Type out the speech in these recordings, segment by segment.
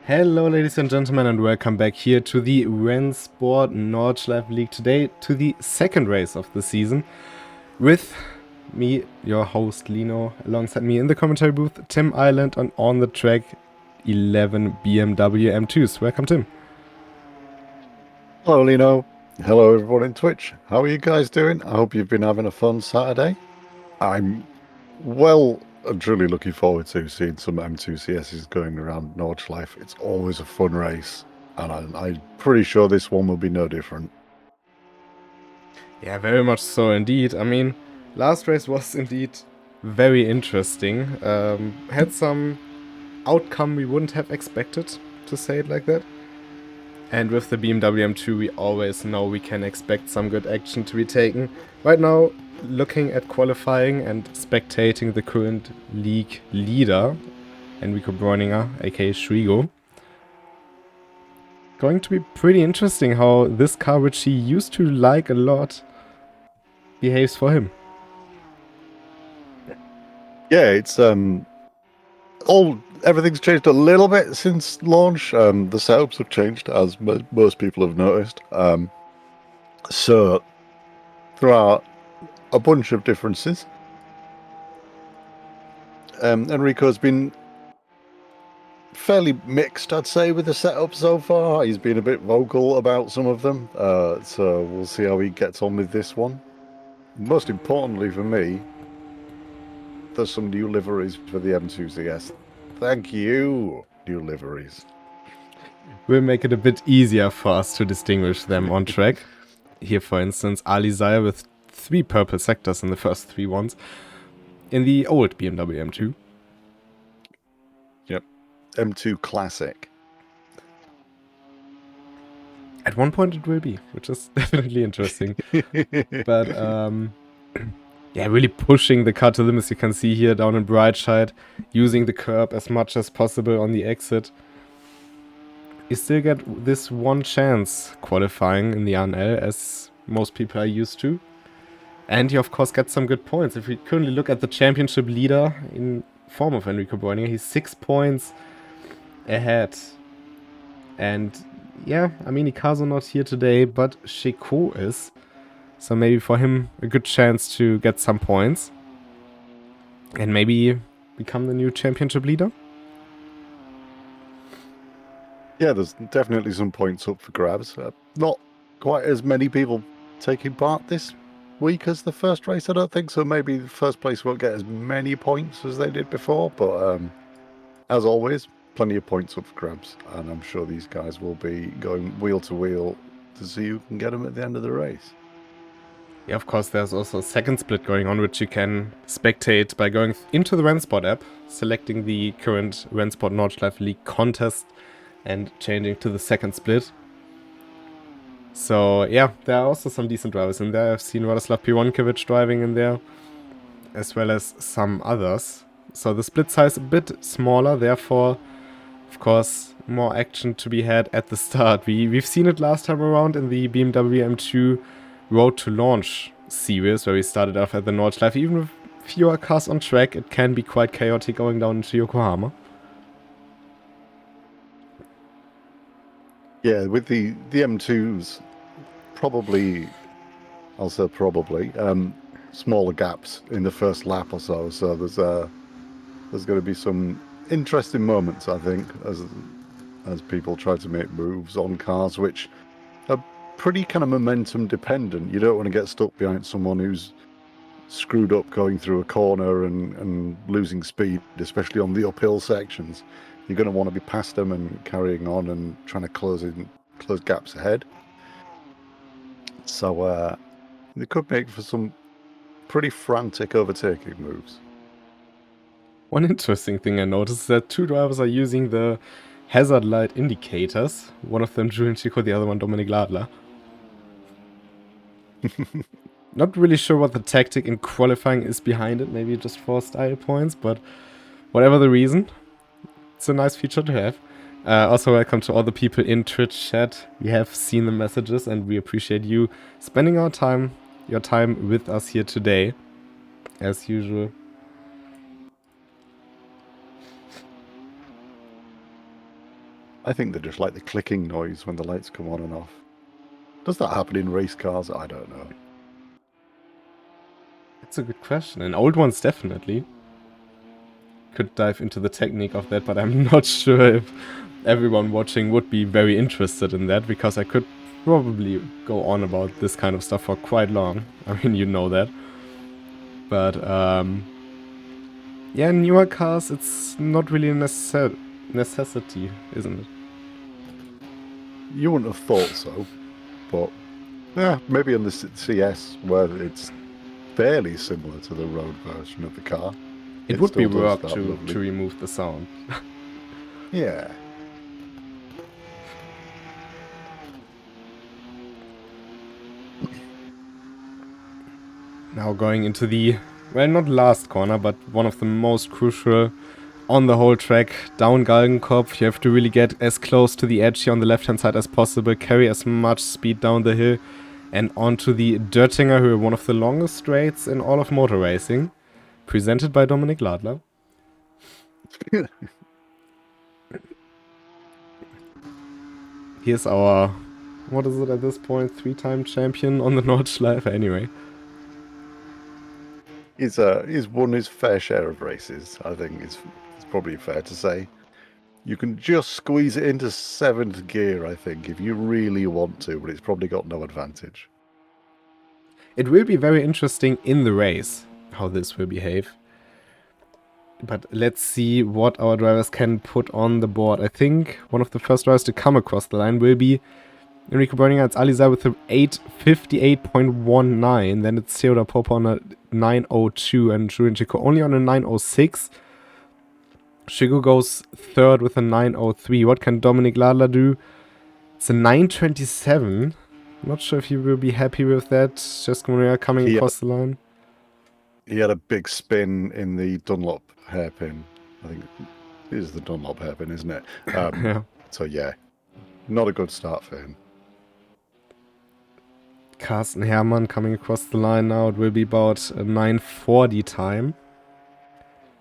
Hello ladies and gentlemen, and welcome back here to the RENNSPORT Nordschleife League today, to the second race of the season, with me, your host Lino, alongside me in the commentary booth, Tim Island, and on the track 11 BMW M2s. Welcome, Tim. Hello, Lino. Hello, everyone in Twitch. How are you guys doing? I hope you've been having a fun Saturday. I'm well and truly looking forward to seeing some M2CSs going around Nordschleife. It's always a fun race, and I'm pretty sure this one will be no different. Yeah, very much so indeed. I mean, last race was indeed very interesting. Had some outcome we wouldn't have expected, to say it like that. And with the BMW M2, we always know we can expect some good action to be taken. Right now, looking at qualifying and spectating the current league leader, Enrico Bräuninger, aka Shrigo. Going to be pretty interesting how this car, which he used to like a lot, behaves for him. Yeah, it's everything's changed a little bit since launch. The setups have changed, as most people have noticed. So there are a bunch of differences. Enrico's been fairly mixed, I'd say, with the setup so far. He's been a bit vocal about some of them, so we'll see how he gets on with this one. Most importantly for me, there's some new liveries for the M2CS. Thank you, new liveries. Will make it a bit easier for us to distinguish them on track. Here, for instance, Ali Zaya with 3 purple sectors in the first 3 ones in the old BMW M2. Yep, M2 Classic. At one point it will be, which is definitely interesting. But yeah, really pushing the car to limits. You can see here down in Brightside, using the curb as much as possible on the exit. You still get this one chance qualifying in the RNL, as most people are used to. And you of course get some good points. If we currently look at the championship leader in form of Enrico Bräuninger, he's 6 points ahead. And yeah, I mean, Ikazo not here today, but Sheko is. So maybe for him a good chance to get some points. And maybe become the new championship leader. Yeah, there's definitely some points up for grabs. Not quite as many people taking part this week as the first race, I don't think. So maybe the first place won't get as many points as they did before. But as always, plenty of points up for grabs. And I'm sure these guys will be going wheel to wheel to see who can get them at the end of the race. Yeah, of course, there's also a second split going on, which you can spectate by going into the RENNSPORT app, selecting the current RENNSPORT Nordschleife League contest, and changing to the second split. So yeah, there are also some decent drivers in there. I've seen Radoslav Pironkovic driving in there, as well as some others. So the split size a bit smaller, therefore, of course, more action to be had at the start. We've seen it last time around in the BMW M2 Road to Launch series, where we started off at the Nordschleife. Even with fewer cars on track, it can be quite chaotic going down into Yokohama. Yeah, with the M2s, probably, I'll say probably, smaller gaps in the first lap or so. So there's going to be some interesting moments, I think, as people try to make moves on cars which are pretty kind of momentum dependent. You don't want to get stuck behind someone who's screwed up going through a corner and losing speed, especially on the uphill sections. You're going to want to be past them and carrying on and trying to close gaps ahead. So they could make for some pretty frantic overtaking moves. One interesting thing I noticed is that 2 drivers are using the hazard light indicators. One of them Julian Chico, the other one Dominik Ladler. Not really sure what the tactic in qualifying is behind it. Maybe just for style points, but whatever the reason, it's a nice feature to have. Also, welcome to all the people in Twitch chat. We have seen the messages and we appreciate you spending your time with us here today, as usual. I think they just like the clicking noise when the lights come on and off. Does that happen in race cars? I don't know. That's a good question. In old ones, definitely. Could dive into the technique of that, but I'm not sure if everyone watching would be very interested in that, because I could probably go on about this kind of stuff for quite long. I mean, you know that. But, yeah, in newer cars, it's not really a necessity, isn't it? You wouldn't have thought so, but yeah, maybe in the CS, where it's fairly similar to the road version of the car. It would be still does work that to lovely- remove the sound. Yeah. Now going into the, well, not last corner, but one of the most crucial on the whole track, down Galgenkopf. You have to really get as close to the edge here on the left-hand side as possible, carry as much speed down the hill, and onto the Döttinger Höhe, one of the longest straights in all of motor racing, presented by Dominik Ladler. Here's our, what is it at this point, 3-time champion on the Nordschleife, anyway. He's won his fair share of races, I think it's probably fair to say. You can just squeeze it into 7th gear, I think, if you really want to, but it's probably got no advantage. It will be very interesting in the race, how this will behave. But let's see what our drivers can put on the board. I think one of the first drivers to come across the line will be Enrico Berninger. It's Alizar with a 8:58.19. Then it's Theodor Popper on a 9:02 and Julian Chico only on a 9:06. Chico goes third with a 9:03. What can Dominik Ladler do? It's a 9:27. Not sure if he will be happy with that. Cesco Morea coming across the line. He had a big spin in the Dunlop hairpin. I think it is the Dunlop hairpin, isn't it? Yeah. So yeah, not a good start for him. Carsten Herrmann coming across the line now. It will be about a 9:40 time.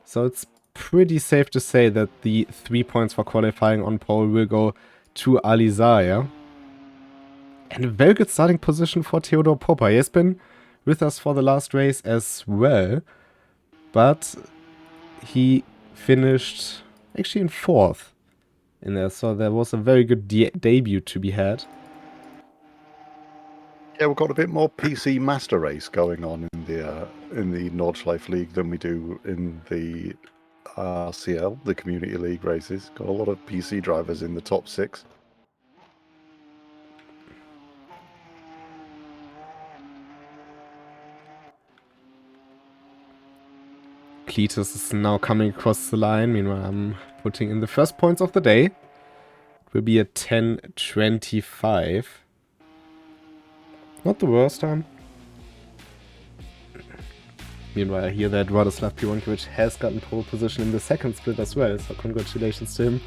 So it's pretty safe to say that the 3 points for qualifying on pole will go to Alizar, yeah? And a very good starting position for Theodor Popper. He has been with us for the last race as well, but he finished actually in 4th in there, so there was a very good debut to be had. Yeah, we've got a bit more PC Master Race going on in the Nordschleife League than we do in the RCL, the Community League races. Got a lot of PC drivers in the top 6. Cletus is now coming across the line. Meanwhile, I'm putting in the first points of the day. It will be a 10:25. Not the worst time. Meanwhile, I hear that Radoslav Pironkovic has gotten pole position in the second split as well, so congratulations to him.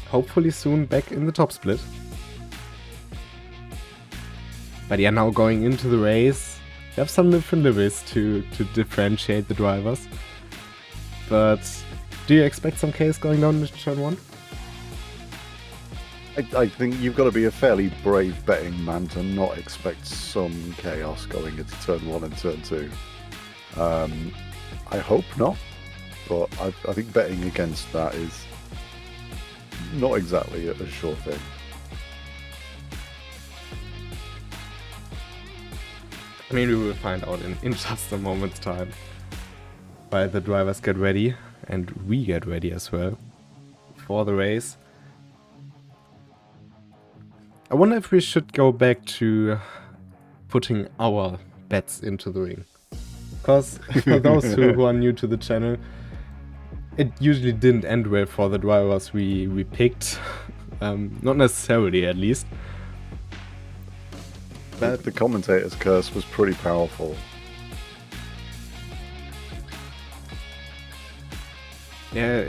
Hopefully soon back in the top split. But yeah, now going into the race, we have some different liveries to differentiate the drivers. But do you expect some chaos going down into turn 1? I think you've got to be a fairly brave betting man to not expect some chaos going into turn 1 and turn 2. I hope not, but I think betting against that is not exactly a sure thing. I mean, we will find out in just a moment's time. While the drivers get ready, and we get ready as well, for the race. I wonder if we should go back to putting our bets into the ring. Because for those who are new to the channel, it usually didn't end well for the drivers we picked. Not necessarily, at least. But the commentator's curse was pretty powerful. Yeah,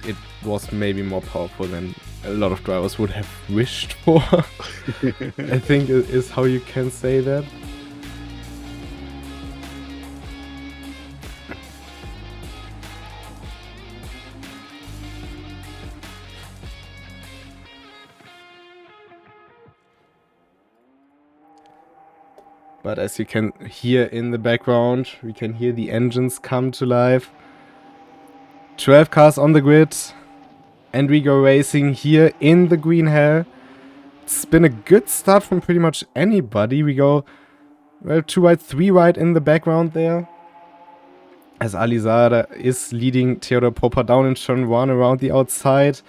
it was maybe more powerful than a lot of drivers would have wished for. I think is how you can say that. But as you can hear in the background, we can hear the engines come to life. 12 cars on the grid. And we go racing here in the green hell. It's been a good start from pretty much anybody. We go, well, 2 right, 3 right in the background there. As Alizada is leading Theodor Popper down in turn 1 around the outside.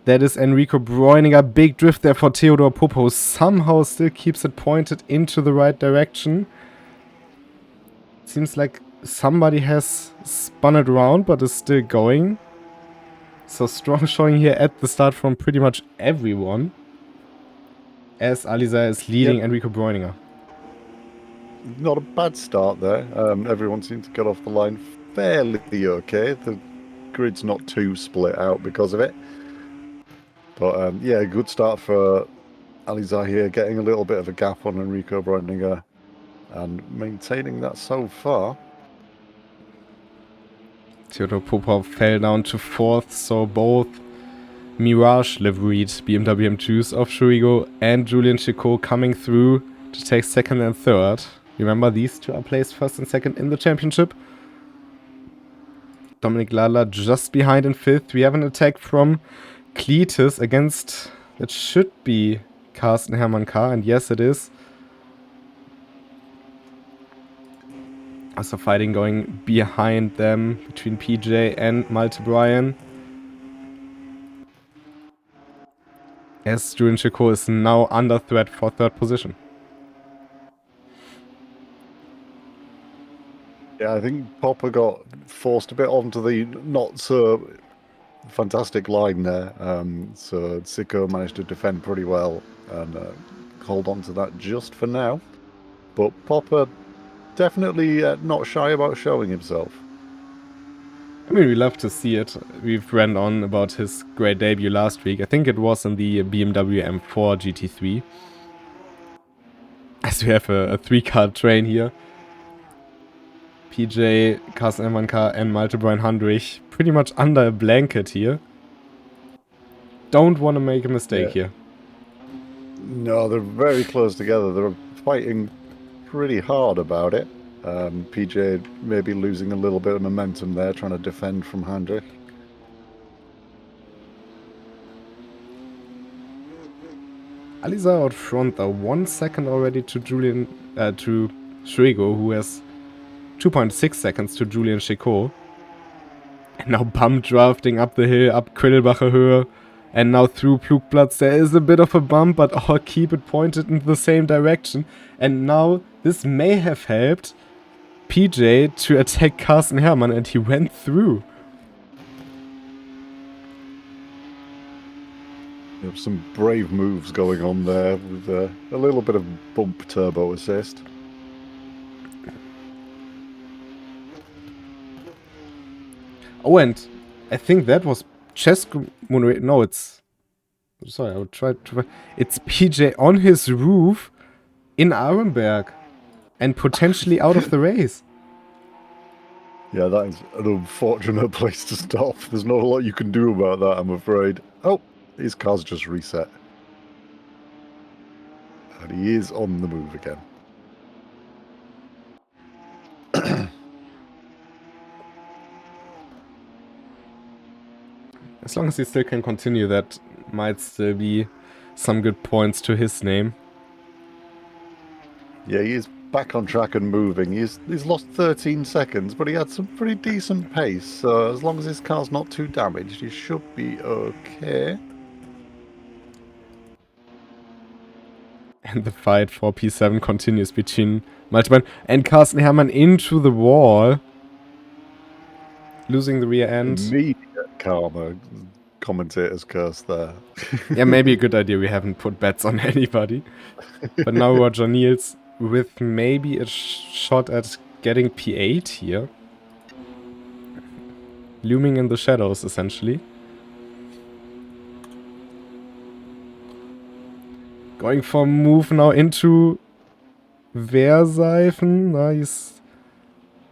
That is Enrico Bräuninger. Big drift there for Theodor Popper, who somehow still keeps it pointed into the right direction. Seems like somebody has spun it around, but is still going. So strong showing here at the start from pretty much everyone. As Aliza is leading Enrico Bräuninger. Not a bad start there. Everyone seemed to get off the line fairly okay. The grid's not too split out because of it. But yeah, good start for Aliza here, getting a little bit of a gap on Enrico Bräuninger and maintaining that so far. Theodor Popov fell down to 4th, so both Mirage liveried BMW M2s of Churigo and Julian Chicot coming through to take 2nd and 3rd. Remember, these two are placed 1st and 2nd in the championship. Dominic Ladler just behind in 5th. We have an attack from Cletus against, it should be Carsten Hermann K, and yes it is. Also fighting going behind them between PJ and Malte Bryan. As Julian Chicot is now under threat for 3rd position. Yeah, I think Popper got forced a bit onto the not so fantastic line there. So Sicko managed to defend pretty well and hold on to that just for now. But Popper definitely not shy about showing himself. I mean, we love to see it. We've ran on about his great debut last week. I think it was in the BMW M4 GT3. As we have a 3-car train here. PJ, Carsten Hermann K and Malte Bryan Handrich pretty much under a blanket here. Don't want to make a mistake here. No, they're very close together. They're fighting pretty hard about it. PJ maybe losing a little bit of momentum there, trying to defend from Handrich. Aliza out front though, 1 second already to Julian, to Schrigo, who has 2.6 seconds to Julian Chicot. And now bump drafting up the hill, up Quiddelbacher Höhe. And now through Plugplatz, there is a bit of a bump, but all keep it pointed in the same direction. And now this may have helped PJ to attack Carsten Hermann, and he went through. You have some brave moves going on there with a little bit of bump turbo assist. Oh, and I think that was Cesco. No, it's... Sorry, I would try to... It's PJ on his roof in Arenberg and potentially out of the race. Yeah, that is an unfortunate place to stop. There's not a lot you can do about that, I'm afraid. Oh, his car's just reset. And he is on the move again. As long as he still can continue, that might still be some good points to his name. Yeah, he is back on track and moving. He's lost 13 seconds, but he had some pretty decent pace. So as long as his car's not too damaged, he should be okay. And the fight for P7 continues between Malte Bryan and Carsten Hermann into the wall. Losing the rear end. Immediate karma. Commentator's curse there. Yeah, maybe a good idea. We haven't put bets on anybody. But now Roger Niels with maybe a shot at getting P8 here. Looming in the shadows, essentially. Going for a move now into Wehrseifen. No,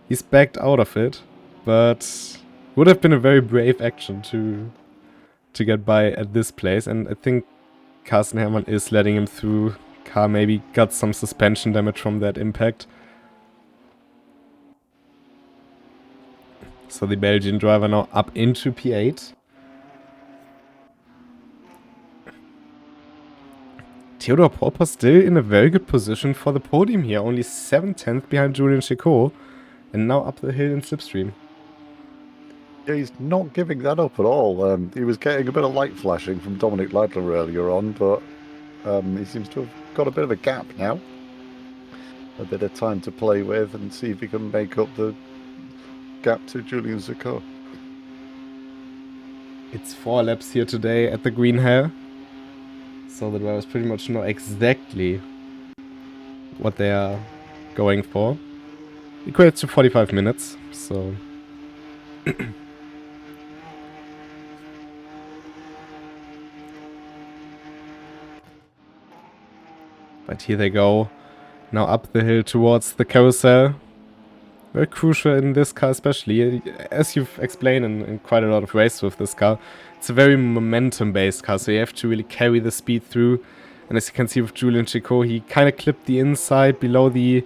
he's backed out of it. But would have been a very brave action to get by at this place. And I think Carsten Hermann is letting him through car maybe got some suspension damage from that impact. So the Belgian driver now up into P8. Theodor Popper still in a very good position for the podium here. Only 7/10 behind Julian Chicot. And now up the hill in slipstream. Yeah, he's not giving that up at all. He was getting a bit of light flashing from Dominic Ladler earlier on, but he seems to have got a bit of a gap now. A bit of time to play with and see if he can make up the gap to Julian Chicot. It's 4 laps here today at the green hair. So the drivers pretty much know exactly what they are going for. Equates to 45 minutes, so... But here they go. Now up the hill towards the carousel. Very crucial in this car especially. As you've explained in quite a lot of races with this car, it's a very momentum-based car, so you have to really carry the speed through. And as you can see with Julian Chicot, he kind of clipped the inside below the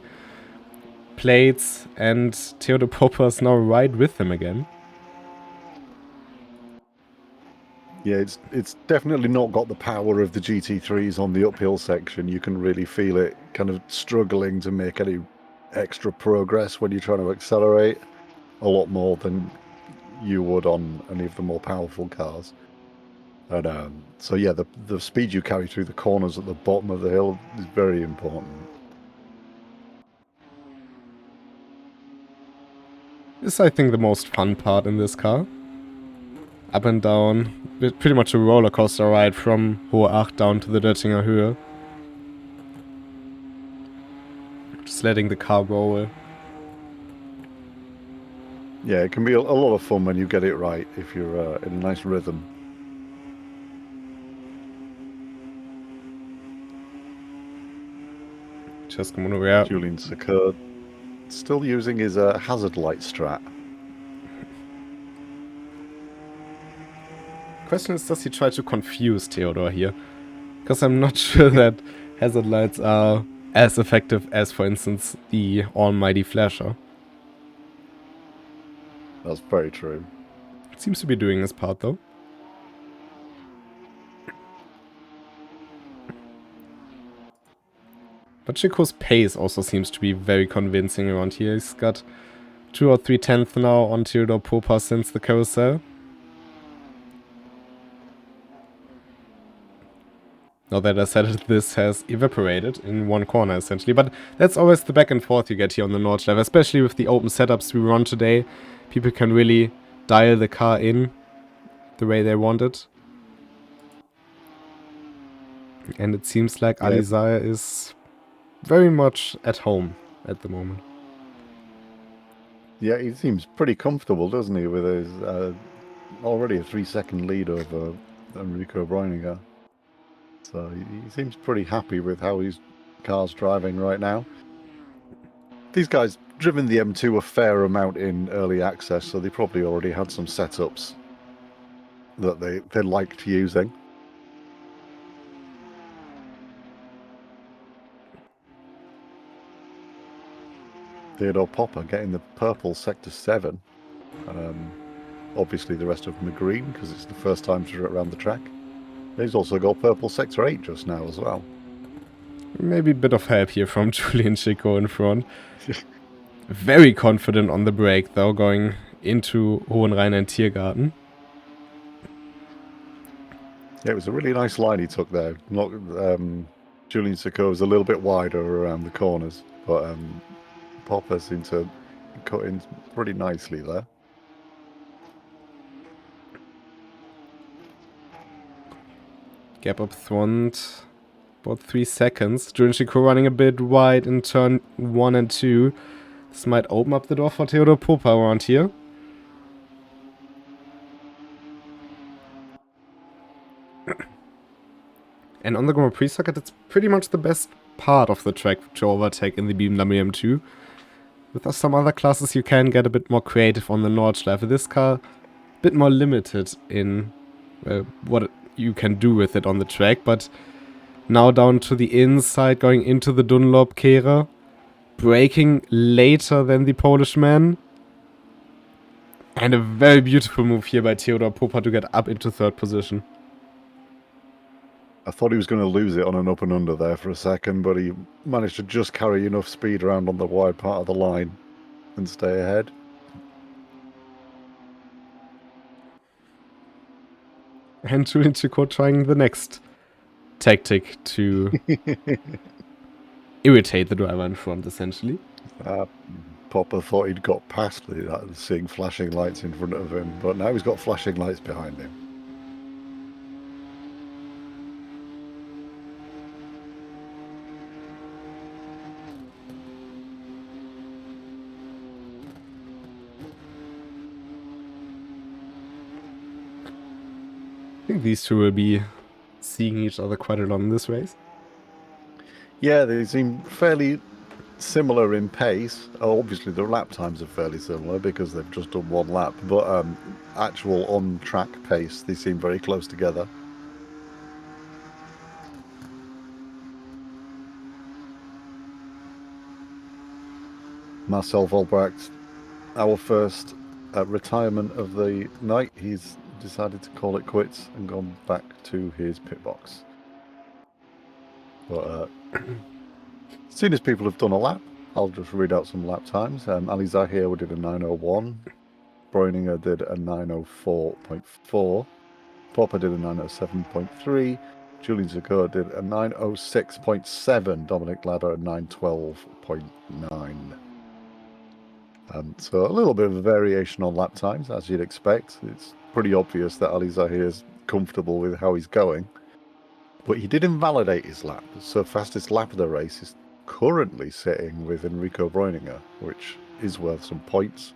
plates, and Theodor Popper is now right with him again. Yeah, it's definitely not got the power of the GT3s on the uphill section. You can really feel it kind of struggling to make any extra progress when you're trying to accelerate, a lot more than you would on any of the more powerful cars. And so yeah, the speed you carry through the corners at the bottom of the hill is very important. This is, I think, the most fun part in this car. Up and down, pretty much a roller coaster ride from Hohe Acht down to the Döttinger Höhe. Just letting the car roll. Yeah, it can be a lot of fun when you get it right, if you're in a nice rhythm. Just coming over here. Julian Chicot still using his hazard light strat. Question is, does he try to confuse Theodor here? Because I'm not sure that hazard lights are as effective as, for instance, the almighty flasher. That's very true. It seems to be doing his part, though. But Chicot's pace also seems to be very convincing around here. He's got 2 or 3/10 now on Theodor Popper since the carousel. Now that I said it, this has evaporated in one corner, essentially. But that's always the back and forth you get here on the Nordschleife, especially with the open setups we run today. People can really dial the car in the way they want it. And it seems like Ali Zaya is very much at home at the moment. Yeah, he seems pretty comfortable, doesn't he, with his already a 3-second lead over Enrico Breininger. So he seems pretty happy with how his car's driving right now. These guys driven the M2 a fair amount in early access, so they probably already had some setups that they liked using. Theodor Popper getting the purple Sector 7. Obviously the rest of them are green because it's the first time around the track. He's also got purple Sector 8 just now as well. Maybe a bit of help here from Julian Chicot in front. Very confident on the brake though, going into Hohenrhein and Tiergarten. Yeah, it was a really nice line he took there. Not, Julian Chicot was a little bit wider around the corners, but Popper seemed to cut in pretty nicely there. Gap up front, about 3 seconds. Julian Chicot running a bit wide in turn 1 and 2. This might open up the door for Theodor Popper around here. And on the Grand Prix circuit, it's pretty much the best part of the track to overtake in the BMW M2. With some other classes, you can get a bit more creative on the Nordschleife. This car, a bit more limited in what you can do with it on the track, but Now down to the inside, going into the Dunlop Kehrer. Braking later than the Polish man. And a very beautiful move here by Theodor Popa to get up into third position. I thought he was going to lose it on an up and under there for a second, but he managed to just carry enough speed around on the wide part of the line and stay ahead. And Julian Chico trying the next tactic to irritate the driver in front, essentially. Popper thought he'd got past seeing flashing lights in front of him, but now he's got flashing lights behind him. I think these two will be seeing each other quite a lot in this race. Yeah, they seem fairly similar in pace. Obviously, the lap times are fairly similar because they've just done one lap, but actual on-track pace, they seem very close together. Marcel Volbracht, our first retirement of the night. He's decided to call it quits and gone back to his pit box. But as soon as people have done a lap, I'll just read out some lap times. Ali Zahir did a 9:01. Breuninger did a 9:04.4. Popper did a 9:07.3. Julian Zakor did a 9:06.7. Dominic Ladder a 9:12.9. So a little bit of a variation on lap times, as you'd expect. It's pretty obvious that Ali Zahir is comfortable with how he's going. But he did invalidate his lap. So fastest lap of the race is currently sitting with Enrico Breuninger, which is worth some points.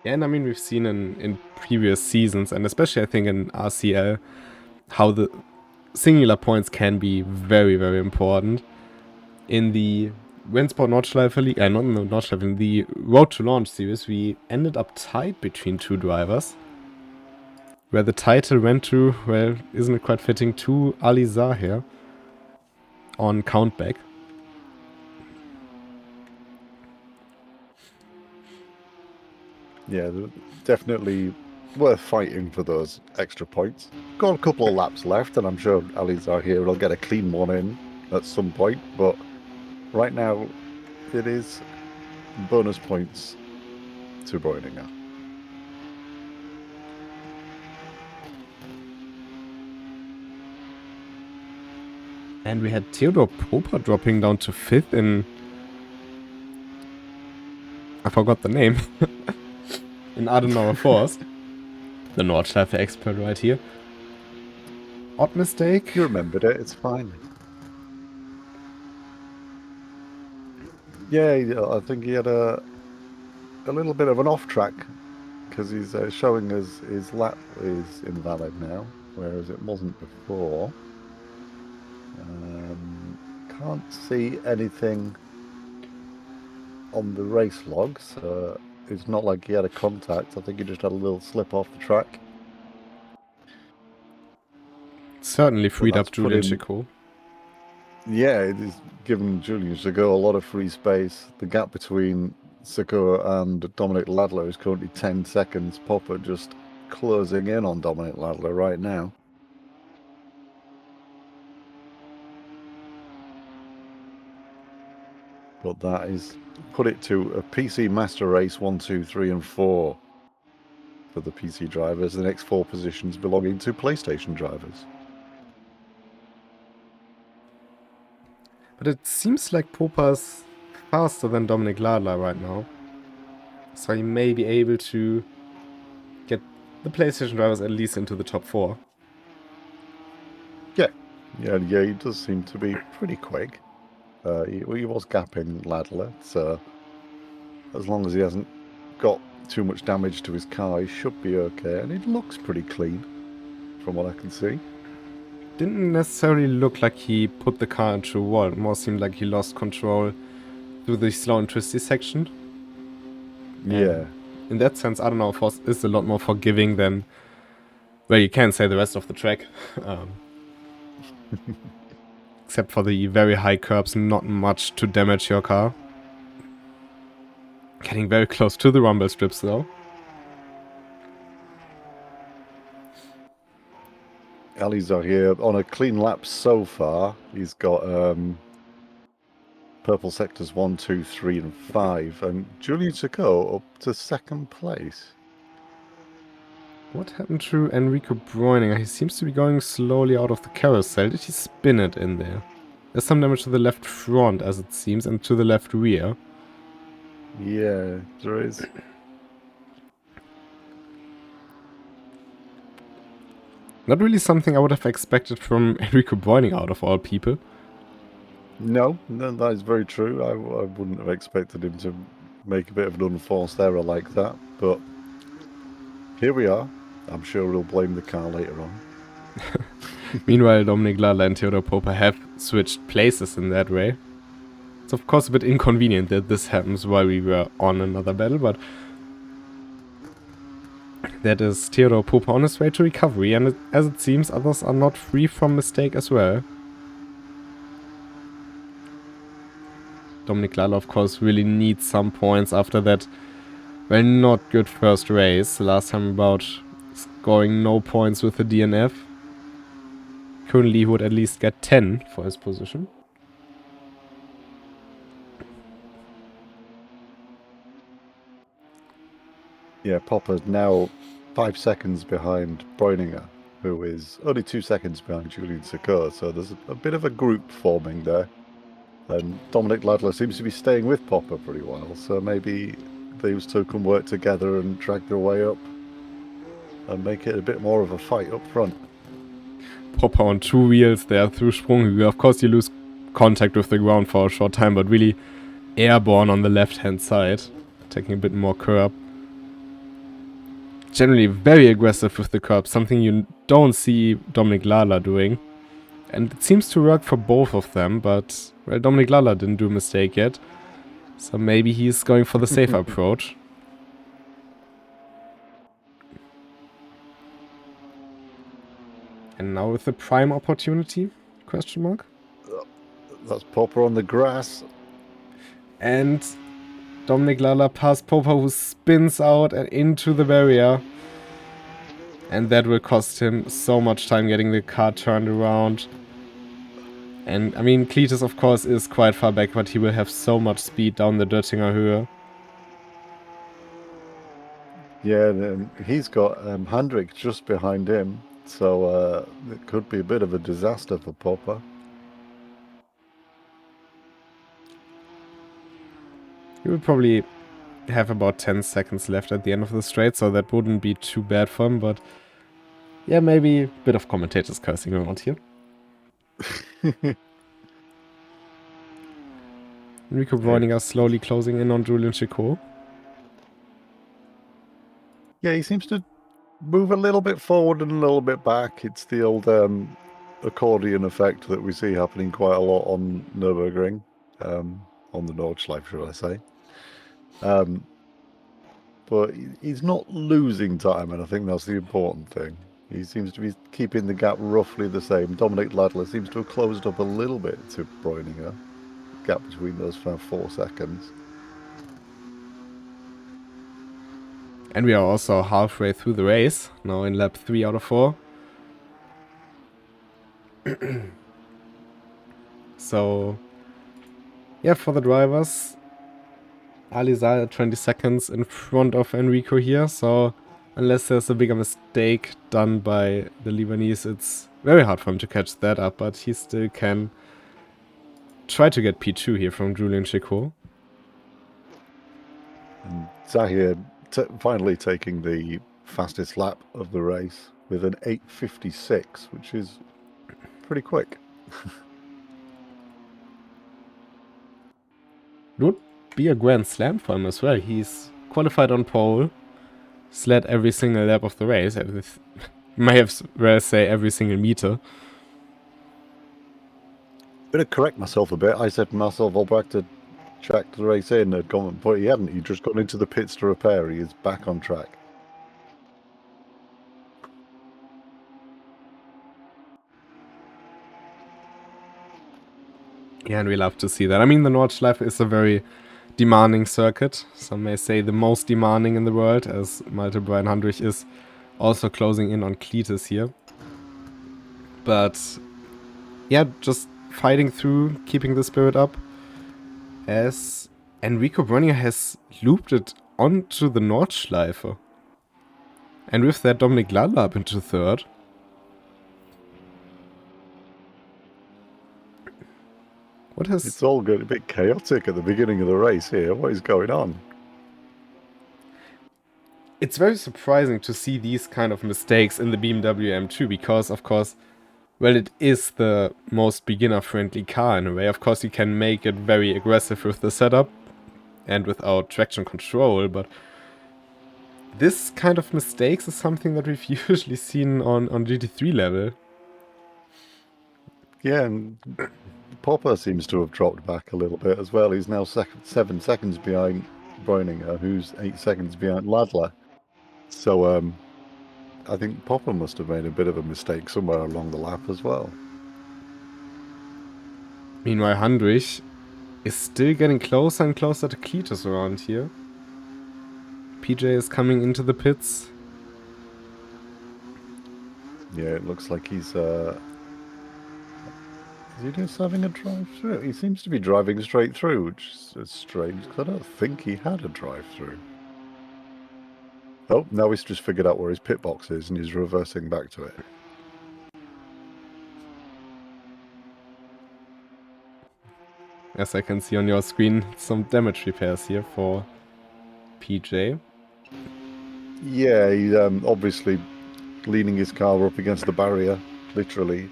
Yeah, and I mean, we've seen in previous seasons, and especially I think in RCL, how the singular points can be very, very important. In the RENNSPORT Nordschleife League, not in the Nordschleife, in the Road to Launch series, we ended up tied between two drivers. Where the title went to, well, isn't it quite fitting, to Ali Zahir on countback. Yeah, definitely worth fighting for those extra points. Got a couple of laps left, and I'm sure Ali Zahir will get a clean one in at some point, but right now it is bonus points to Breuninger. And we had Theodor Popa dropping down to 5th in... I forgot the name. In Adenauer Force. The Nordschleife expert right here. Odd mistake. You remembered it, it's fine. Yeah, I think he had a little bit of an off track because he's showing us his lap is invalid now, whereas it wasn't before. Can't see anything on the race log, so it's not like he had a contact. I think he just had a little slip off the track. Certainly freed up Julian Chico. Yeah, it is giving Julian Chico a lot of free space. The gap between Chico and Dominic Ladler is currently 10 seconds. Popper just closing in on Dominic Ladler right now. But that is put it to a PC Master Race 1, 2, 3, and 4 for the PC drivers. The next 4 positions belonging to PlayStation drivers. But it seems like Popa's faster than Dominic Ladler right now. So he may be able to get the PlayStation drivers at least into the top 4. Yeah, he does seem to be pretty quick. He was gapping Ladler, so as long as he hasn't got too much damage to his car, he should be okay. And it looks pretty clean, from what I can see. Didn't necessarily look like he put the car into a wall. It more seemed like he lost control through the slow and twisty section. Yeah. In that sense, I don't know, Force is a lot more forgiving than Well, you can't say the rest of the track. Except for the very high curbs, not much to damage your car. Getting very close to the rumble strips though. Ali's here on a clean lap so far. He's got purple sectors 1, 2, 3, and 5, and Julian Chico up to 2nd place. What happened to Enrico Bräuninger? He seems to be going slowly out of the carousel. Did he spin it in there? There's some damage to the left front, as it seems, and to the left rear. Yeah, there is. Not really something I would have expected from Enrico Bräuninger, out of all people. No, that is very true. I wouldn't have expected him to make a bit of an unforced error like that, but here we are. I'm sure he'll blame the car later on. Meanwhile, Dominik Lala and Theodor Popper have switched places in that way. It's of course a bit inconvenient that this happens while we were on another battle, but that is Theodor Popper on his way to recovery, and as it seems, others are not free from mistake as well. Dominik Lala, of course, really needs some points after that, well, not good first race. Last time about scoring no points with the DNF. Currently, he would at least get 10 for his position. Yeah, Popper's now 5 seconds behind Bräuninger, who is only 2 seconds behind Julian Secor, so there's a bit of a group forming there. And Dominik Ladler seems to be staying with Popper pretty well, so maybe those two can work together and drag their way up and make it a bit more of a fight up front. Popper on 2 wheels there through Sprunghügel. Of course, you lose contact with the ground for a short time, but really airborne on the left-hand side, taking a bit more curb. Generally very aggressive with the curb, something you don't see Dominik Lala doing. And it seems to work for both of them, but, well, Dominik Lala didn't do a mistake yet. So maybe he's going for the safer approach. And now with the prime opportunity? Question mark? That's Popper on the grass. And Dominik Lala past Popper, who spins out and into the barrier. And that will cost him so much time getting the car turned around. And, I mean, Cletus, of course, is quite far back, but he will have so much speed down the Döttinger Höhe. Yeah, and he's got Hendrik just behind him, so it could be a bit of a disaster for Popper. He will probably have about 10 seconds left at the end of the straight, so that wouldn't be too bad for him, but yeah, maybe a bit of commentators cursing around here. Enrico Bräuninger slowly closing in on Julian Chico. Yeah, he seems to move a little bit forward and a little bit back. It's the old accordion effect that we see happening quite a lot on Nürburgring, on the Nordschleife, should I say. But he's not losing time, and I think that's the important thing. He seems to be keeping the gap roughly the same. Dominik Ladler seems to have closed up a little bit to Bräuninger. Gap between those for 4 seconds. And we are also halfway through the race, now in lap 3 out of 4. So, yeah, for the drivers, Alizar at 20 seconds in front of Enrico here, so unless there's a bigger mistake done by the Lebanese, it's very hard for him to catch that up, but he still can try to get P2 here from Julian Chico. And Zahir finally taking the fastest lap of the race with an 8:56, which is pretty quick. Would be a grand slam for him as well. He's qualified on pole, sled every single lap of the race. May have well say every single meter. Better correct myself a bit. I said to myself, I'll back to track the race in, had gone, but he hadn't. He'd just gone into the pits to repair. He is back on track. Yeah, and we love to see that. I mean, the Nordschleife is a very demanding circuit. Some may say the most demanding in the world, as Malte Brian Handrich is also closing in on Cletus here. But yeah, just fighting through, keeping the spirit up, as Enrico Bronier has looped it onto the Nordschleife. And with that, Dominik Lalla up into third. What has... It's all good, a bit chaotic at the beginning of the race here. What is going on? It's very surprising to see these kind of mistakes in the BMW M2 because, of course, well, it is the most beginner-friendly car in a way. Of course, you can make it very aggressive with the setup and without traction control, but this kind of mistakes is something that we've usually seen on GT3 level. Yeah, and Popper seems to have dropped back a little bit as well. He's now 7 seconds behind Breuninger, who's 8 seconds behind Ladler. So I think Popper must have made a bit of a mistake somewhere along the lap as well. Meanwhile, Handrich is still getting closer and closer to Cletus around here. PJ is coming into the pits. Yeah, it looks like he's... is he just having a drive through? He seems to be driving straight through, which is strange, because I don't think he had a drive through. Oh, now he's just figured out where his pit box is and he's reversing back to it. As I can see on your screen, some damage repairs here for PJ. Yeah, he's obviously leaning his car up against the barrier, literally.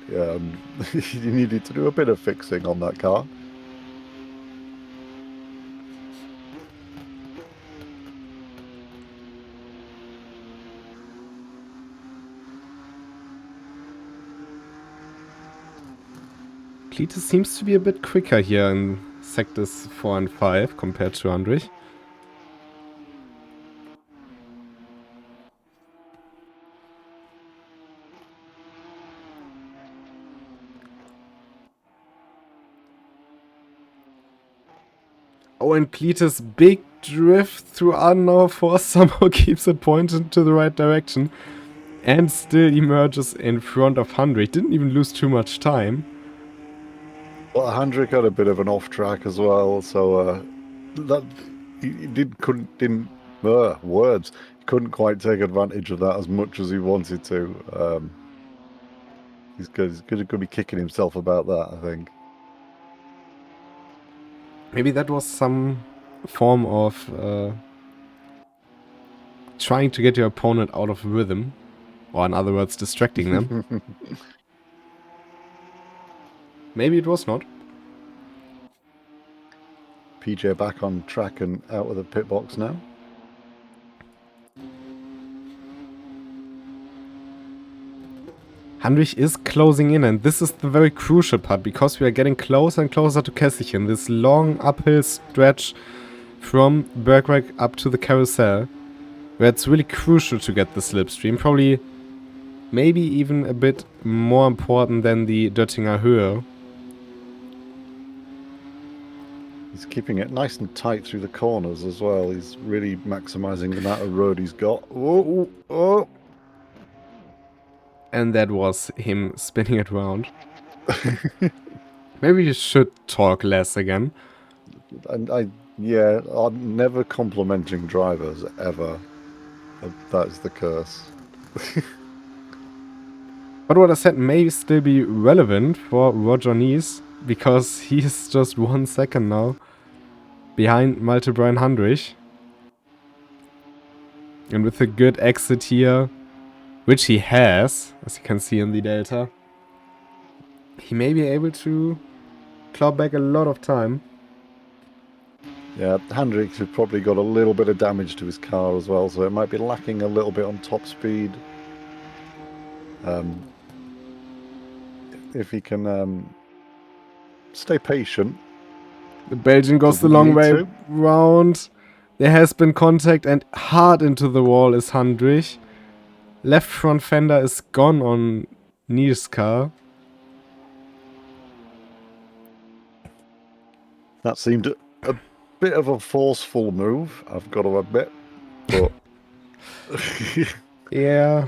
He needed to do a bit of fixing on that car. Cletus seems to be a bit quicker here in sectors 4 and 5 compared to Handrich. Oh, and Cletus' big drift through unknown force somehow keeps it pointed to the right direction. And still emerges in front of Handrich. Didn't even lose too much time. Well, Handrich had a bit of an off track as well, so that he couldn't take advantage of that as much as he wanted to. He's going to be kicking himself about that, I think. Maybe that was some form of trying to get your opponent out of rhythm. Or in other words, distracting them. Maybe it was not. PJ back on track and out of the pit box now. Handrich is closing in, and this is the very crucial part, because we are getting closer and closer to Kesselchen. This long uphill stretch from Bergwerk up to the carousel, where it's really crucial to get the slipstream. Probably, maybe even a bit more important than the Döttinger Höhe. He's keeping it nice and tight through the corners as well. He's really maximising the amount of road he's got. Oh, oh. And that was him spinning it round. Maybe you should talk less again. And I'm never complimenting drivers, ever. That's the curse. But what I said may still be relevant for Roger Nies, because he's just 1 second now behind Malte Brian Handrich. And with a good exit here, which he has, as you can see in the Delta, he may be able to claw back a lot of time. Yeah, Handrich has probably got a little bit of damage to his car as well, so it might be lacking a little bit on top speed. If he can stay patient. The Belgian goes the long way round. There has been contact, and hard into the wall is Handrich. Left front fender is gone on Nies' car. That seemed a bit of a forceful move, I've got to admit, but Yeah.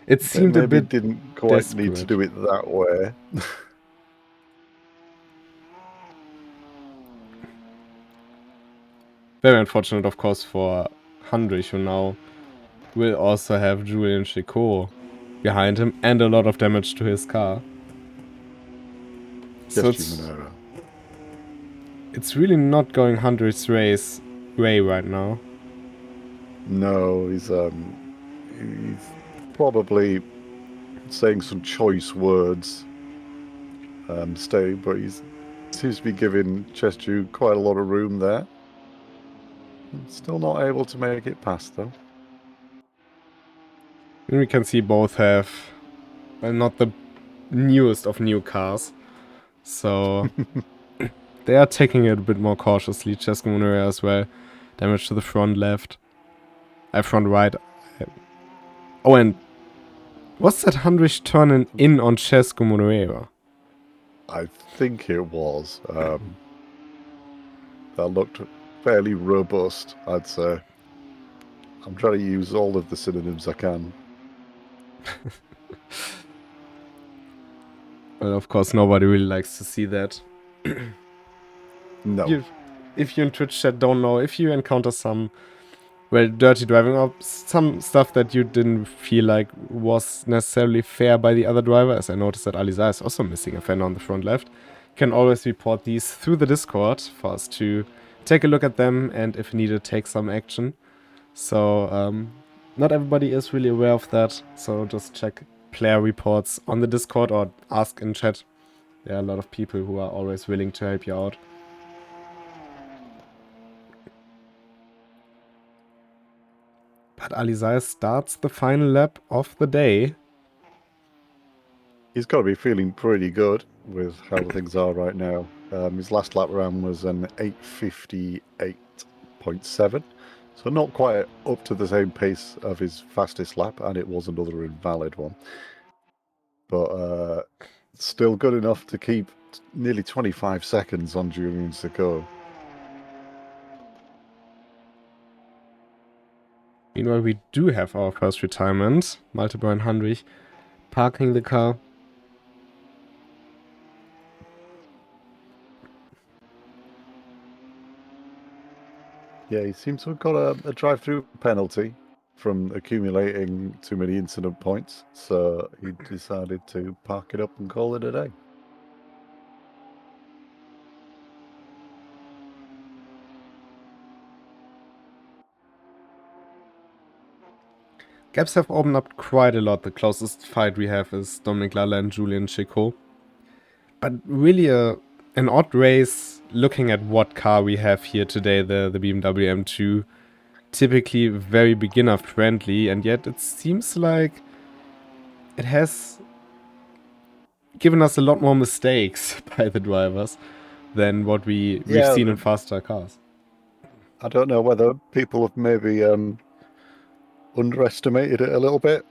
It they seemed a maybe bit didn't quite need to desperate. do it that way. Very unfortunate, of course, for Handrich, who now will also have Julian Chicot behind him and a lot of damage to his car. So Just human error. it's really not going Handrich's way right now. No, he's probably saying some choice words, but he seems to be giving Chestu quite a lot of room there. Still not able to make it past, though. And we can see both have, well, not the newest of new cars. So they are taking it a bit more cautiously. Cesco Monorea as well. Damage to the front left. Front right. Oh, and was that Handrich turning in on Cesco Monorea? I think it was. That looked fairly robust, I'd say. I'm trying to use all of the synonyms I can. Well, of course, nobody really likes to see that. No. If you in Twitch chat don't know, if you encounter some, well, dirty driving or some stuff that you didn't feel like was necessarily fair by the other driver, as I noticed that Aliza is also missing a fender on the front left, you can always report these through the Discord for us to take a look at them and, if needed, take some action. So, not everybody is really aware of that, so just check player reports on the Discord or ask in chat. There are a lot of people who are always willing to help you out. But Alizai starts the final lap of the day. He's got to be feeling pretty good with how things are right now. His last lap round was an 8:58.7, so not quite up to the same pace of his fastest lap, and it was another invalid one. But still good enough to keep nearly 25 seconds on Julian Chicot. Meanwhile, we do have our first retirement. Maltebrand Handrich parking the car. Yeah, he seems to have got a drive-through penalty from accumulating too many incident points, so he decided to park it up and call it a day. Gaps have opened up quite a lot. The closest fight we have is Dominic Lalla and Julian Chicot. But really an odd race looking at what car we have here today, the BMW M2. Typically very beginner friendly, and yet it seems like it has given us a lot more mistakes by the drivers than what we've seen in faster cars. I don't know whether people have maybe underestimated it a little bit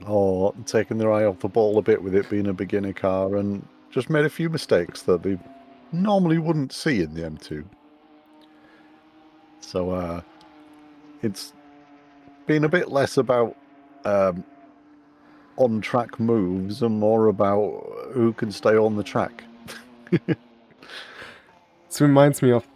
or taken their eye off the ball a bit with it being a beginner car and just made a few mistakes that they normally wouldn't see in the M2. So it's been a bit less about on-track moves and more about who can stay on the track. This reminds me of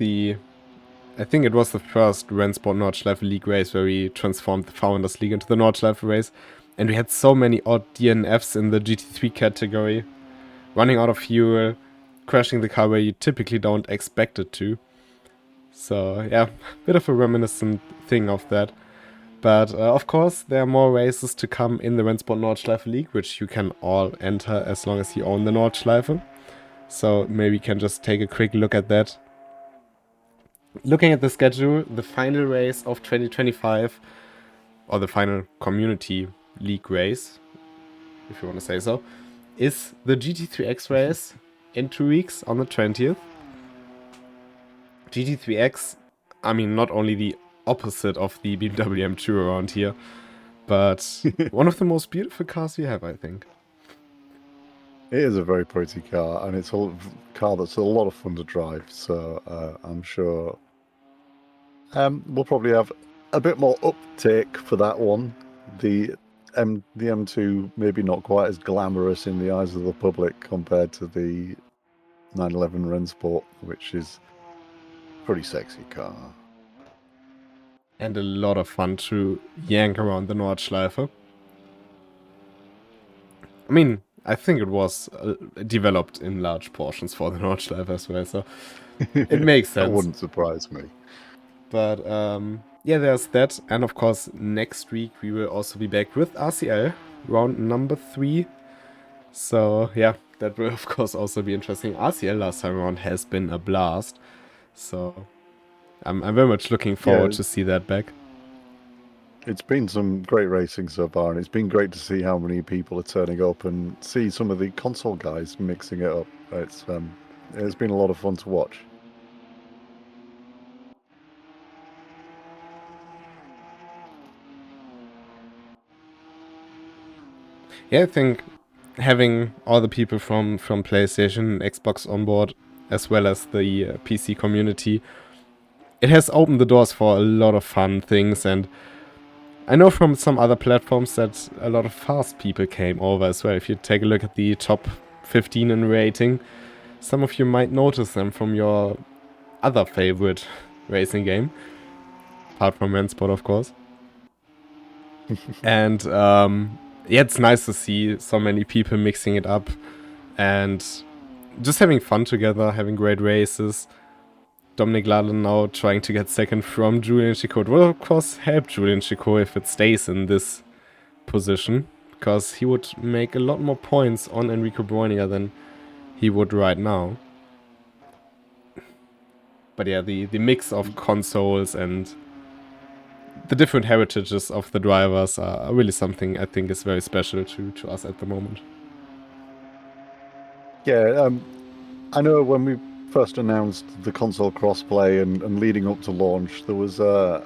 I think it was the first RENNSPORT Nordschleife League race where we transformed the Founders League into the Nordschleife race. And we had so many odd DNFs in the GT3 category. Running out of fuel, crashing the car where you typically don't expect it to. So yeah, bit of a reminiscent thing of that. But of course, there are more races to come in the RENNSPORT Nordschleife League, which you can all enter as long as you own the Nordschleife. So maybe we can just take a quick look at that. Looking at the schedule, the final race of 2025, or the final community league race, if you want to say so, is the GT3X race in 2 weeks on the 20th. GT3X, I mean, not only the opposite of the BMW M2 around here, but one of the most beautiful cars we have, I think. It is a very pretty car, and it's a car that's a lot of fun to drive. So I'm sure we'll probably have a bit more uptake for that one. The M2 maybe not quite as glamorous in the eyes of the public compared to the 911 RENNSPORT, which is a pretty sexy car. And a lot of fun to yank around the Nordschleife. I mean, I think it was developed in large portions for the Nordschleife as well, so it makes sense. That wouldn't surprise me. But yeah, there's that. And of course, next week we will also be back with RCL, round number 3. So yeah, that will of course also be interesting. RCL last time around has been a blast. So I'm very much looking forward to see that back. It's been some great racing so far, and it's been great to see how many people are turning up and see some of the console guys mixing it up. It's been a lot of fun to watch. Yeah, I think having all the people from PlayStation and Xbox on board, as well as the PC community, it has opened the doors for a lot of fun things. And I know from some other platforms that a lot of fast people came over as well. If you take a look at the top 15 in rating, some of you might notice them from your other favorite racing game, apart from RENNSPORT, of course. And yeah, it's nice to see so many people mixing it up and just having fun together, having great races. Dominic Lala now trying to get second from Julian Chico. It will, of course, help Julian Chico if it stays in this position, because he would make a lot more points on Enrico Breuninger than he would right now. But yeah, the mix of consoles and the different heritages of the drivers are really something I think is very special to us at the moment. Yeah, I know when we first announced the console crossplay and leading up to launch, there was a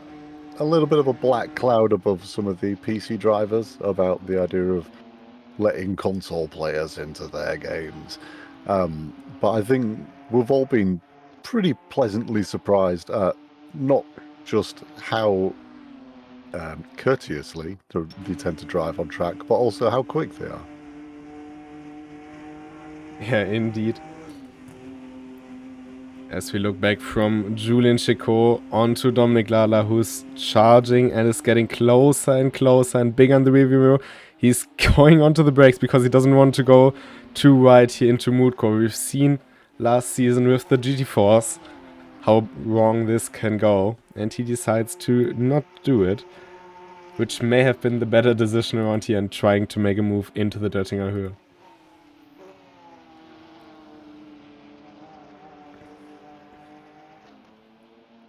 little bit of a black cloud above some of the PC drivers about the idea of letting console players into their games. But I think we've all been pretty pleasantly surprised at not just how courteously they tend to drive on track, but also how quick they are. Yeah, indeed. As we look back from Julian Chico onto Dominic Lala, who's charging and is getting closer and closer and big on the rearview mirror. He's going onto the brakes because he doesn't want to go too wide here into Moodcore. We've seen last season with the GT4s how wrong this can go, and he decides to not do it, which may have been the better decision around here and trying to make a move into the Döttinger Höhe.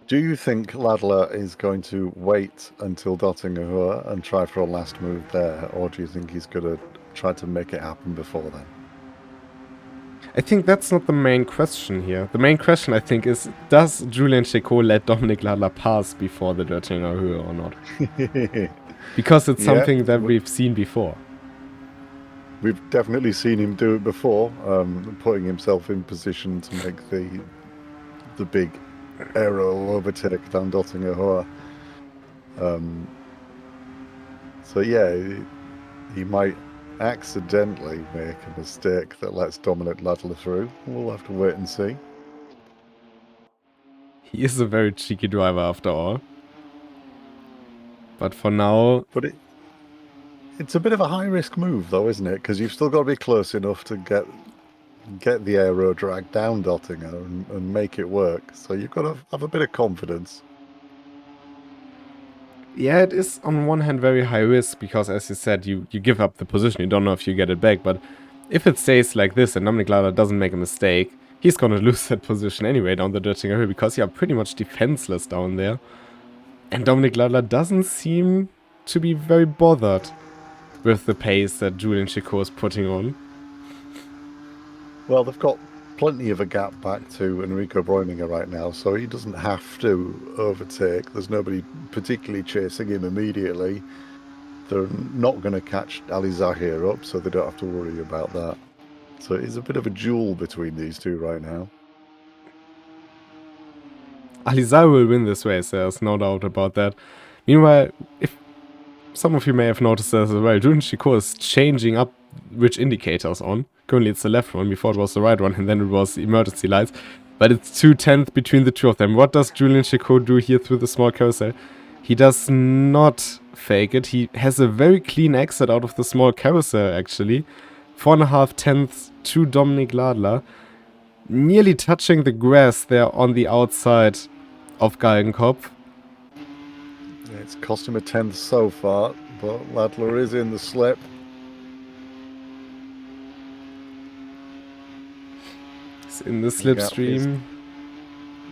Do you think Ladler is going to wait until Döttinger Höhe and try for a last move there, or do you think he's going to try to make it happen before then? I think that's not the main question here. The main question, I think, is does Julian Chico let Dominic Ladler pass before the Döttinger Höhe or not? Because it's something that we've seen before. We've definitely seen him do it before, putting himself in position to make the big aero overtake down Döttinger Höhe. So yeah, he might accidentally make a mistake that lets Dominic Ladler through. We'll have to wait and see. He is a very cheeky driver after all. But for now... But it's a bit of a high-risk move though, isn't it? Because you've still got to be close enough to get the aero drag down Döttinger and make it work. So you've got to have a bit of confidence. Yeah, it is on one hand very high risk, because as you said, you give up the position, you don't know if you get it back, but if it stays like this and Dominic Ladler doesn't make a mistake, he's gonna lose that position anyway down the Döttinger Höhe, because you are pretty much defenseless down there. And Dominic Ladler doesn't seem to be very bothered with the pace that Julian Chico is putting on. Well, they've got plenty of a gap back to Enrico Breuninger right now, so he doesn't have to overtake. There's nobody particularly chasing him immediately. They're not going to catch Ali Zahir up, so they don't have to worry about that. So it's a bit of a duel between these two right now. Alizar will win this race, there's no doubt about that. Meanwhile, if some of you may have noticed this as well, Julian Chico is changing up which indicators on. Currently it's the left one, before it was the right one, and then it was emergency lights. But it's 2/10 between the two of them. What does Julian Chico do here through the small carousel? He does not fake it. He has a very clean exit out of the small carousel, actually. 4.5 tenths to Dominik Ladler. Nearly touching the grass there on the outside of Galgenkopf. Yeah, it's cost him a 10th so far, but Ladler is in the slip. He's in the slipstream.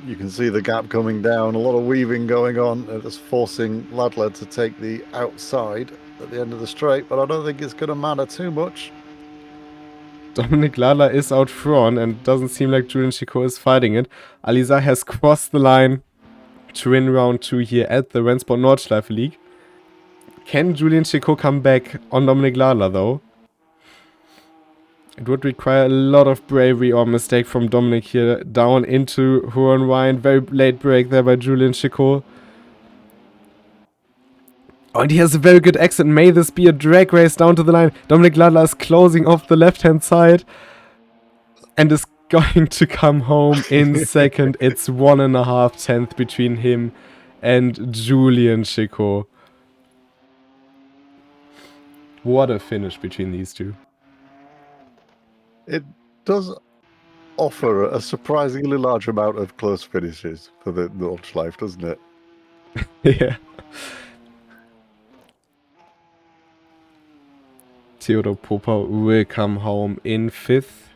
You can see the gap coming down, a lot of weaving going on. It's forcing Ladler to take the outside at the end of the straight, but I don't think it's going to matter too much. Dominik Ladler is out front and doesn't seem like Julian Chico is fighting it. Alizar has crossed the line to win round 2 here at the RENNSPORT Nordschleife League. Can Julian Chico come back on Dominik Ladler though? It would require a lot of bravery or mistake from Dominik here. Down into Hohenwein. Very late break there by Julian Chico. Oh, and he has a very good exit. May this be a drag race down to the line. Dominik Ladler is closing off the left-hand side. And is going to come home in second. It's 1.5 tenths between him and Julian Chico. What a finish between these two. It does offer a surprisingly large amount of close finishes for the Nordschleife, doesn't it? Yeah. Theodor Popper will come home in 5th.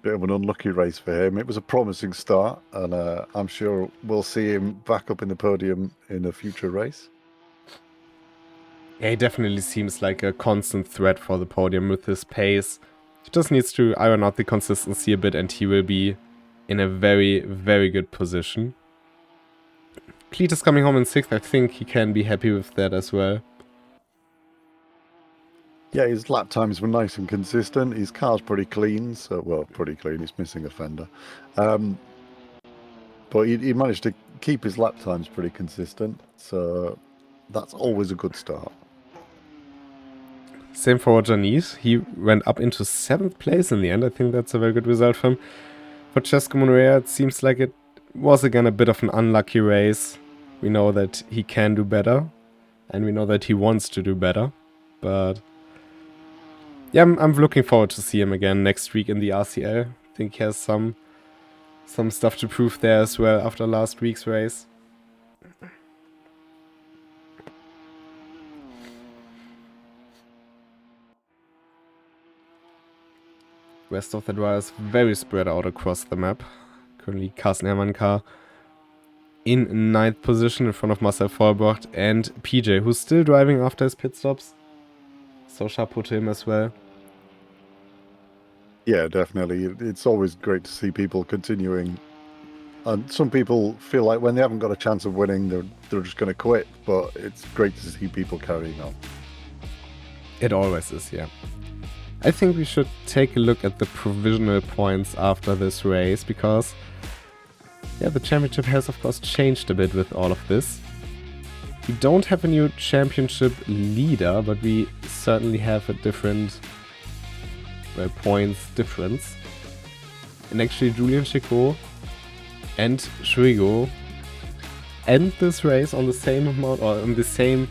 Bit of an unlucky race for him. It was a promising start, and I'm sure we'll see him back up in the podium in a future race. Yeah, he definitely seems like a constant threat for the podium with his pace. He just needs to iron out the consistency a bit and he will be in a very, very good position. Cletus coming home in 6th, I think he can be happy with that as well. Yeah, his lap times were nice and consistent. His car's pretty clean, so, well, pretty clean. He's missing a fender. But he managed to keep his lap times pretty consistent, so that's always a good start. Same for Janice. He went up into 7th place in the end. I think that's a very good result for him. For Cesco Monreal, it seems like it was again a bit of an unlucky race. We know that he can do better, and we know that he wants to do better. But yeah, I'm looking forward to see him again next week in the RCL. I think he has some stuff to prove there as well after last week's race. Rest of the drivers very spread out across the map. Currently Carsten Hermann in 9th position in front of Marcel Vollbracht and PJ, who's still driving after his pit stops. So chapeau to him as well. Yeah, definitely. It's always great to see people continuing. And some people feel like when they haven't got a chance of winning, they're just going to quit. But it's great to see people carrying on. It always is, yeah. I think we should take a look at the provisional points after this race, because yeah, the championship has of course changed a bit with all of this. We don't have a new championship leader, but we certainly have a different points difference. And actually Julian Chico and Schwigo end this race on the same amount, or on the same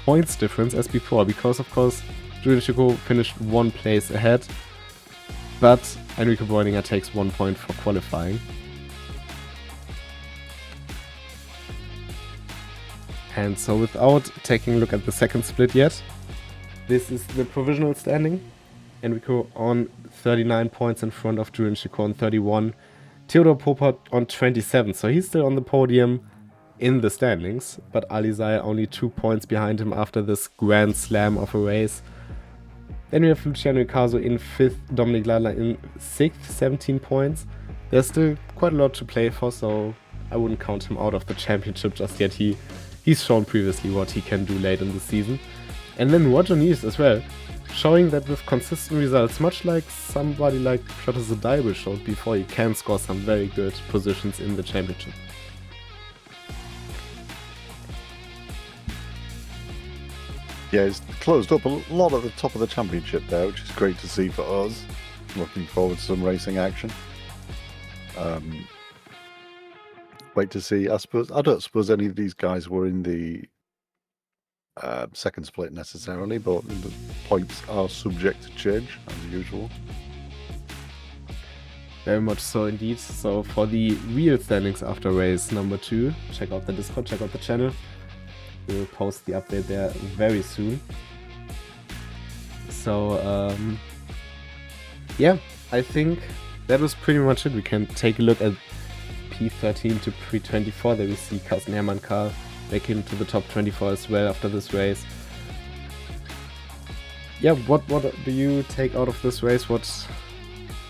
points difference as before, because of course Julian Chico finished 1 place ahead, but Enrico Bräuninger takes 1 point for qualifying. And so without taking a look at the second split yet, this is the provisional standing. Enrico on 39 points in front of Julian Chico on 31. Theodor Popper on 27, so he's still on the podium in the standings, but Alizar only 2 points behind him after this grand slam of a race. Then we have Luciano Icaso in 5th, Dominik Ladler in 6th, 17 points. There's still quite a lot to play for, so I wouldn't count him out of the championship just yet. He he's shown previously what he can do late in the season. And then Roger Neves as well, showing that with consistent results, much like somebody like Professor Daible showed before, he can score some very good positions in the championship. Yeah, it's closed up a lot at the top of the championship there, which is great to see for us. Looking forward to some racing action. Wait to see. I don't suppose any of these guys were in the second split necessarily, but the points are subject to change as usual. Very much so indeed. So for the real standings after race number 2, check out the Discord, check out the channel. We'll post the update there very soon. So yeah, I think that was pretty much it. We can take a look at P13 to P24. There we see Carsten Hermann Karl back into the top 24 as well after this race. Yeah, what do you take out of this race? What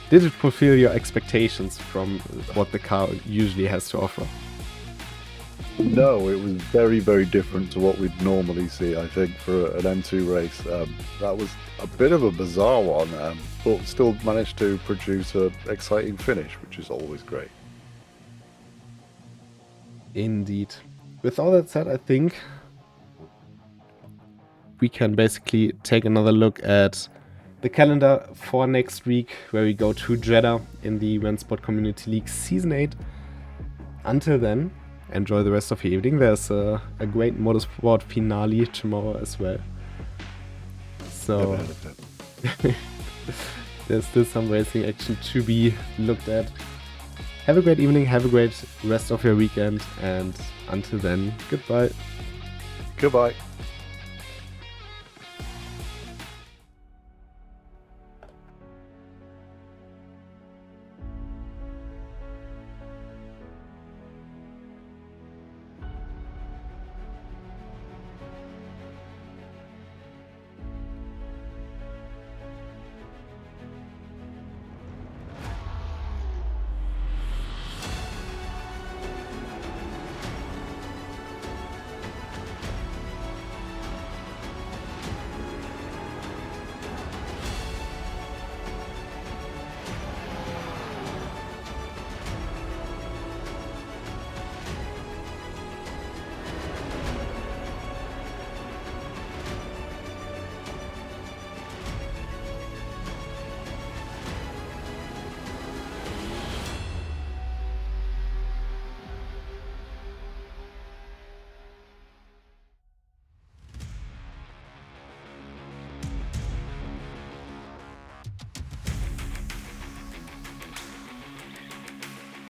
did it fulfill your expectations from what the car usually has to offer? No, it was very, very different to what we'd normally see, I think, for an M2 race. That was a bit of a bizarre one, but still managed to produce an exciting finish, which is always great. Indeed. With all that said, I think we can basically take another look at the calendar for next week, where we go to Jeddah in the RENNSPORT Community League Season 8. Until then, enjoy the rest of your evening. There's a great motorsport finale tomorrow as well. So there's still some racing action to be looked at. Have a great evening, have a great rest of your weekend, and until then, goodbye. Goodbye.